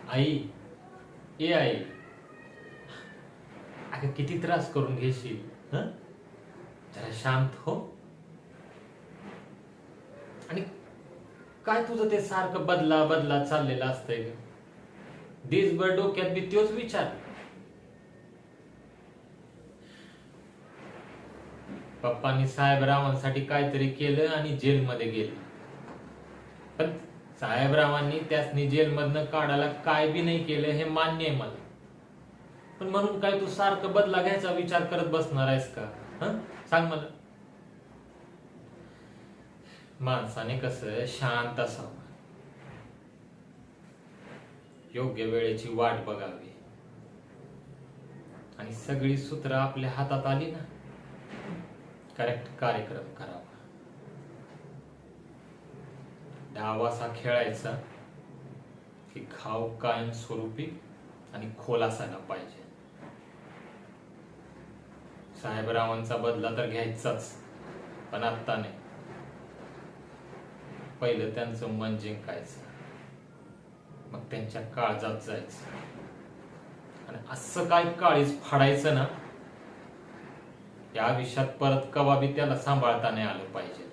आई, ए आई, अगं किती त्रास करून घेशील? हं? जरा शांत हो. आणि काय तुझं ते सारखं बदला बदला चाललेलं असतंय ग? दिसभर डोक्यात बी तोच विचार. पप्पांनी साहेबरावांसाठी काहीतरी केलं आणि जेलमध्ये गेले. पण साहेबरावांनी त्यासनी जेलमधनं काढायला काय बी नाही केलं हे मान्य आहे मला. पण म्हणून काय तू सारखं बदला घ्यायचा विचार करत बसणार आहेस का? हं? सांग मला. माणसाने कसं शांत असावं, योग्य वेळेची वाट बघावी आणि सगळी सूत्र आपल्या हातात आली ना, करेक्ट कार्यक्रम करावा. डाव असा खेळायचा की घाव कायम स्वरूपी आणि खोल असायला पाहिजे. साहेबरावांचा बदला तर घ्यायचाच, पण आत्ता नाही. पहिलं त्यांचं मन जिंकायचं, मग त्यांच्या काळजात जायचं आणि असं काय काळीज फाडायचं ना, या आयुष्यात परत कवा बी त्याला सांभाळता नाही आलं पाहिजे.